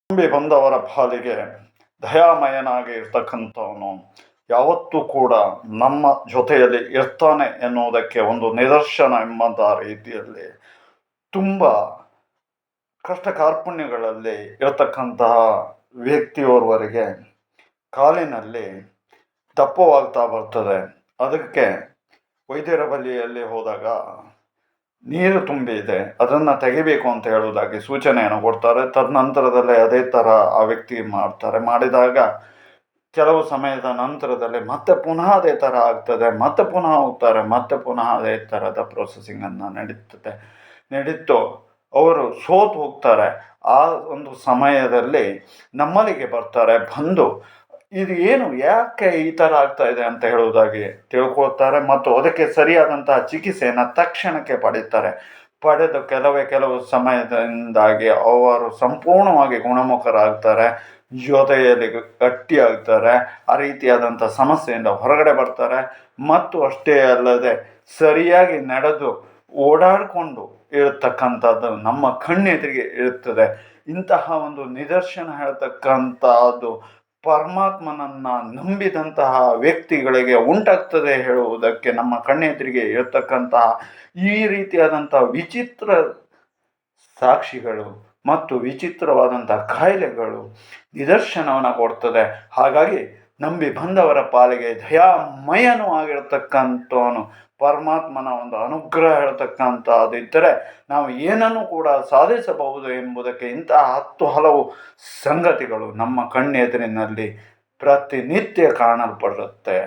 ನಂಬಿ ಬಂದವರ ಪಾಲಿಗೆ ದಯಾಮಯನಾಗಿ ಇರ್ತಕ್ಕಂಥವನು ಯಾವತ್ತೂ ಕೂಡ ನಮ್ಮ ಜೊತೆಯಲ್ಲಿ ಇರ್ತಾನೆ ಎನ್ನುವುದಕ್ಕೆ ಒಂದು ನಿದರ್ಶನ ಎಂಬಂಥ ರೀತಿಯಲ್ಲಿ ತುಂಬ ಕಷ್ಟ ಕಾರ್ಪಣ್ಯಗಳಲ್ಲಿ ಇರತಕ್ಕಂತಹ ವ್ಯಕ್ತಿಯವರವರೆಗೆ ಕಾಲಿನಲ್ಲಿ ದಪ್ಪವಾಗ್ತಾ ಬರ್ತದೆ. ಅದಕ್ಕೆ ವೈದ್ಯರ ಬಳಿಯಲ್ಲಿ ಹೋದಾಗ ನೀರು ತುಂಬಿದೆ, ಅದನ್ನು ತೆಗಿಬೇಕು ಅಂತ ಹೇಳುವುದಾಗಿ ಸೂಚನೆಯನ್ನು ಕೊಡ್ತಾರೆ. ತದನಂತರದಲ್ಲೇ ಅದೇ ಥರ ಆ ವ್ಯಕ್ತಿ ಮಾಡ್ತಾರೆ. ಮಾಡಿದಾಗ ಕೆಲವು ಸಮಯದ ನಂತರದಲ್ಲಿ ಮತ್ತೆ ಪುನಃ ಅದೇ ಥರ ಆಗ್ತದೆ, ಮತ್ತೆ ಪುನಃ ಹೋಗ್ತಾರೆ, ಮತ್ತೆ ಪುನಃ ಅದೇ ಥರದ ಪ್ರೊಸೆಸಿಂಗನ್ನು ನಡೀತು ಅವರು ಸೋತು ಹೋಗ್ತಾರೆ. ಆ ಒಂದು ಸಮಯದಲ್ಲಿ ನಮ್ಮಲ್ಲಿಗೆ ಬರ್ತಾರೆ. ಬಂದು ಇದು ಏನು, ಯಾಕೆ ಈ ಥರ ಆಗ್ತಾ ಇದೆ ಅಂತ ಹೇಳುವುದಾಗಿ ತಿಳ್ಕೊಳ್ತಾರೆ ಮತ್ತು ಅದಕ್ಕೆ ಸರಿಯಾದಂತಹ ಚಿಕಿತ್ಸೆಯನ್ನು ತಕ್ಷಣಕ್ಕೆ ಪಡೆದು ಕೆಲವು ಸಮಯದಿಂದಾಗಿ ಅವರು ಸಂಪೂರ್ಣವಾಗಿ ಗುಣಮುಖರಾಗ್ತಾರೆ, ಜೊತೆಯಲ್ಲಿ ಗಟ್ಟಿಯಾಗ್ತಾರೆ. ಆ ರೀತಿಯಾದಂಥ ಸಮಸ್ಯೆಯಿಂದ ಹೊರಗಡೆ ಬರ್ತಾರೆ. ಮತ್ತು ಅಷ್ಟೇ ಅಲ್ಲದೆ ಸರಿಯಾಗಿ ನಡೆದು ಓಡಾಡಿಕೊಂಡು ಇರತಕ್ಕಂಥದ್ದು ನಮ್ಮ ಕಣ್ಣೆದುರಿಗೆ ಇರುತ್ತದೆ. ಇಂತಹ ಒಂದು ನಿದರ್ಶನ ಹೇಳ್ತಕ್ಕಂಥದ್ದು ಪರಮಾತ್ಮನನ್ನ ನಂಬಿದಂತಹ ವ್ಯಕ್ತಿಗಳಿಗೆ ಉಂಟಾಗ್ತದೆ ಹೇಳುವುದಕ್ಕೆ ನಮ್ಮ ಕಣ್ಣೆದುರಿಗೆ ಇರತಕ್ಕಂತಹ ಈ ರೀತಿಯಾದಂಥ ವಿಚಿತ್ರ ಸಾಕ್ಷಿಗಳು ಮತ್ತು ವಿಚಿತ್ರವಾದಂಥ ಕಾಯಿಲೆಗಳು ನಿದರ್ಶನವನ್ನು ಕೊಡ್ತದೆ. ಹಾಗಾಗಿ ನಂಬಿ ಬಂದವರ ಪಾಲಿಗೆ ದಯಾಮಯನೂ ಆಗಿರತಕ್ಕಂಥವನು ಪರಮಾತ್ಮನ ಒಂದು ಅನುಗ್ರಹ ಹೇಳ್ತಕ್ಕಂಥದ್ದು ಇದ್ದರೆ ನಾವು ಏನನ್ನು ಕೂಡ ಸಾಧಿಸಬಹುದು ಎಂಬುದಕ್ಕೆ ಇಂತಹ 10 ಹಲವು ಸಂಗತಿಗಳು ನಮ್ಮ ಕಣ್ಣೆದುರಿನಲ್ಲಿ ಪ್ರತಿನಿತ್ಯ ಕಾಣಲ್ಪಡುತ್ತೆ.